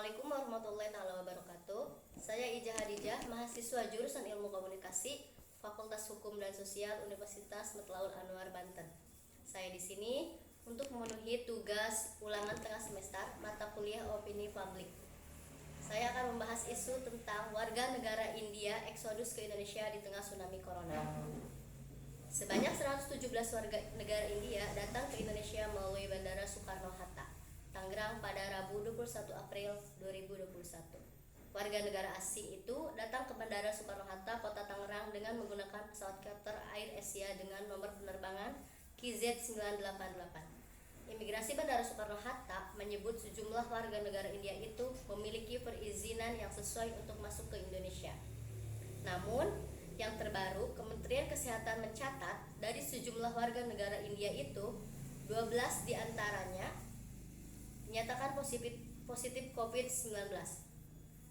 Assalamualaikum warahmatullahi wabarakatuh. Saya Ija Hadijah, mahasiswa jurusan Ilmu Komunikasi, Fakultas Hukum dan Sosial Universitas Matlaul Anwar, Banten. Saya di sini untuk memenuhi tugas ulangan tengah semester mata kuliah Opini Publik. Saya akan membahas isu tentang warga negara India eksodus ke Indonesia di tengah tsunami corona. Sebanyak 117 warga negara India datang ke Indonesia melalui Bandara Soekarno-Hatta, Tangerang pada Rabu 21 April 2021. Warga negara asing itu datang ke Bandara Soekarno-Hatta, Kota Tangerang dengan menggunakan pesawat charter Air Asia dengan nomor penerbangan KZ988. Imigrasi Bandara Soekarno-Hatta menyebut sejumlah warga negara India itu memiliki perizinan yang sesuai untuk masuk ke Indonesia. Namun, yang terbaru, Kementerian Kesehatan mencatat dari sejumlah warga negara India itu, 12 diantaranya dinyatakan positif COVID-19.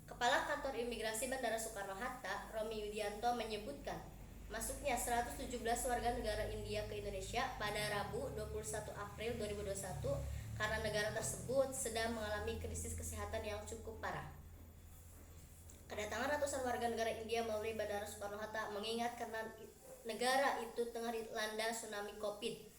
Kepala Kantor Imigrasi Bandara Soekarno-Hatta, Romi Yudianto, menyebutkan masuknya 117 warga negara India ke Indonesia pada Rabu 21 April 2021 karena negara tersebut sedang mengalami krisis kesehatan yang cukup parah. Kedatangan ratusan warga negara India melalui Bandara Soekarno-Hatta mengingat karena negara itu tengah dilanda tsunami COVID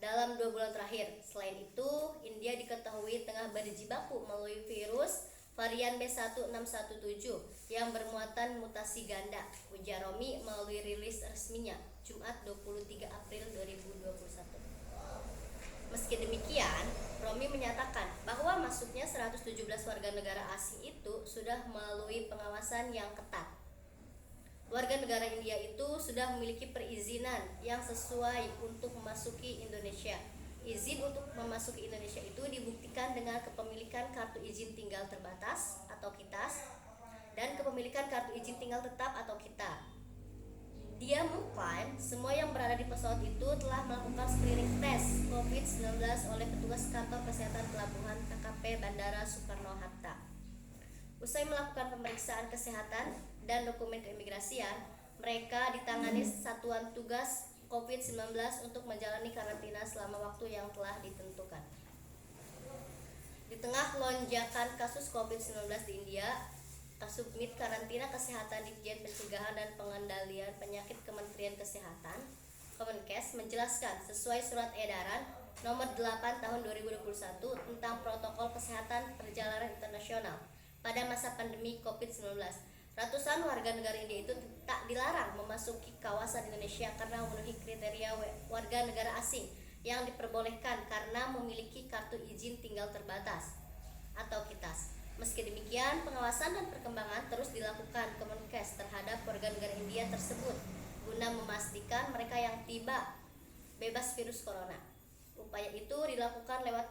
dalam 2 bulan terakhir. Selain itu, India diketahui tengah berjibaku melalui virus varian B1617 yang bermuatan mutasi ganda, ujar Romi melalui rilis resminya Jumat 23 April 2021. Meski demikian, Romi menyatakan bahwa masuknya 117 warga negara asing itu sudah melalui pengawasan yang ketat. Warga negara India itu sudah memiliki perizinan yang sesuai untuk memasuki Indonesia. Izin untuk memasuki Indonesia itu dibuktikan dengan kepemilikan kartu izin tinggal terbatas atau KITAS dan kepemilikan kartu izin tinggal tetap atau KITA. Dia mengklaim semua yang berada di pesawat itu telah melakukan screening tes COVID-19 oleh petugas kantor kesehatan pelabuhan KKP Bandara Soekarno-Hatta. Usai melakukan pemeriksaan kesehatan dan dokumen keimigrasian, mereka ditangani Satuan Tugas COVID-19 untuk menjalani karantina selama waktu yang telah ditentukan. Di tengah lonjakan kasus COVID-19 di India, Kasubdit Karantina Kesehatan Ditjen Pencegahan dan Pengendalian Penyakit Kementerian Kesehatan Kemenkes menjelaskan sesuai surat edaran nomor 8 tahun 2021 tentang protokol kesehatan perjalanan internasional pada masa pandemi COVID-19. Ratusan warga negara India itu tak dilarang memasuki kawasan Indonesia karena memenuhi kriteria warga negara asing yang diperbolehkan karena memiliki kartu izin tinggal terbatas atau KITAS. Meski demikian, pengawasan dan perkembangan terus dilakukan Kemenkes terhadap warga negara India tersebut guna memastikan mereka yang tiba bebas virus corona. Upaya itu dilakukan lewat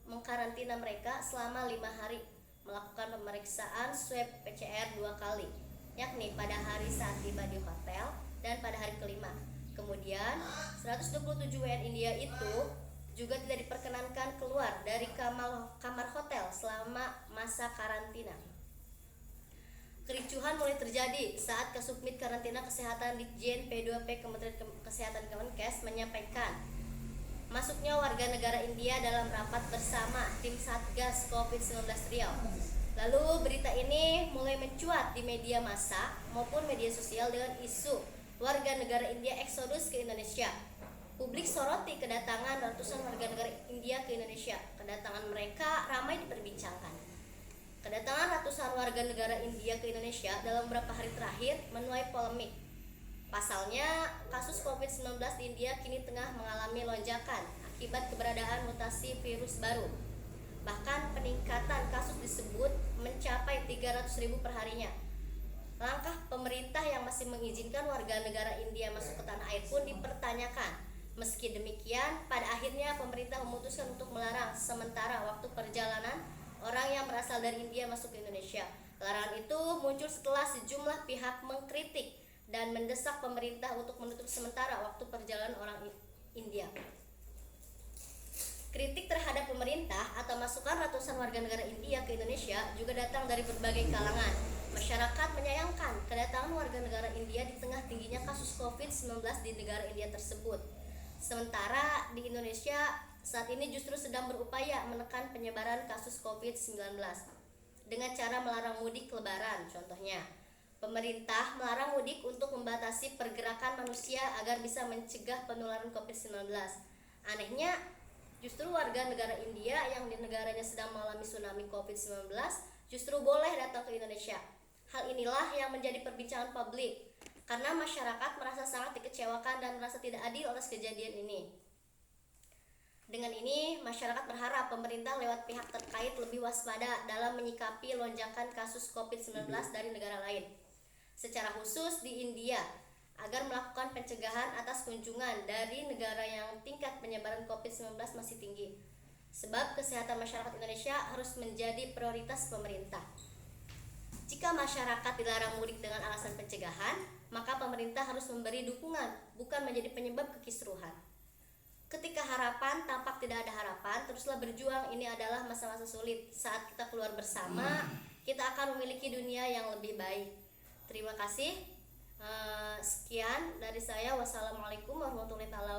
mengkarantina mereka selama 5 hari, melakukan pemeriksaan swab PCR 2 kali, yakni pada hari saat tiba di hotel dan pada hari kelima. Kemudian, 127 WNI India itu juga tidak diperkenankan keluar dari kamar hotel selama masa karantina. Kericuhan mulai terjadi saat Kasubdit Karantina Kesehatan Ditjen P2P Kementerian Kesehatan Kemenkes menyampaikan masuknya warga negara India dalam rapat bersama tim Satgas COVID-19 Riau. Lalu berita ini mulai mencuat di media massa maupun media sosial dengan isu warga negara India eksodus ke Indonesia. Publik soroti kedatangan ratusan warga negara India ke Indonesia. Kedatangan mereka ramai diperbincangkan. Kedatangan ratusan warga negara India ke Indonesia dalam beberapa hari terakhir menuai polemik. Pasalnya, kasus COVID-19 di India kini tengah mengalami lonjakan akibat keberadaan mutasi virus baru. Bahkan peningkatan kasus disebut mencapai 300.000 perharinya. Langkah pemerintah yang masih mengizinkan warga negara India masuk ke tanah air pun dipertanyakan. Meski demikian, pada akhirnya pemerintah memutuskan untuk melarang sementara waktu perjalanan orang yang berasal dari India masuk ke Indonesia. Larangan itu muncul setelah sejumlah pihak mengkritik dan mendesak pemerintah untuk menutup sementara waktu perjalanan orang India. Kritik terhadap pemerintah atau masukan ratusan warga negara India ke Indonesia juga datang dari berbagai kalangan. Masyarakat menyayangkan kedatangan warga negara India di tengah tingginya kasus COVID-19 di negara India tersebut. Sementara di Indonesia saat ini justru sedang berupaya menekan penyebaran kasus COVID-19. dengan cara melarang mudik lebaran. Contohnya, pemerintah melarang mudik untuk membatasi pergerakan manusia agar bisa mencegah penularan COVID-19. Anehnya, justru warga negara India yang di negaranya sedang mengalami tsunami COVID-19 justru boleh datang ke Indonesia. Hal inilah yang menjadi perbincangan publik, karena masyarakat merasa sangat dikecewakan dan merasa tidak adil atas kejadian ini. Dengan ini, masyarakat berharap pemerintah lewat pihak terkait lebih waspada dalam menyikapi lonjakan kasus COVID-19 dari negara lain, secara khusus di India, agar melakukan pencegahan atas kunjungan dari negara yang tingkat penyebaran COVID-19 masih tinggi. Sebab kesehatan masyarakat Indonesia harus menjadi prioritas pemerintah. Jika masyarakat dilarang mudik dengan alasan pencegahan, maka pemerintah harus memberi dukungan, bukan menjadi penyebab kekisruhan. Ketika harapan tampak tidak ada harapan, teruslah berjuang. Ini adalah masa-masa sulit. Saat kita keluar bersama, kita akan memiliki dunia yang lebih baik. Terima kasih. Sekian dari saya. Wassalamualaikum warahmatullahi wabarakatuh.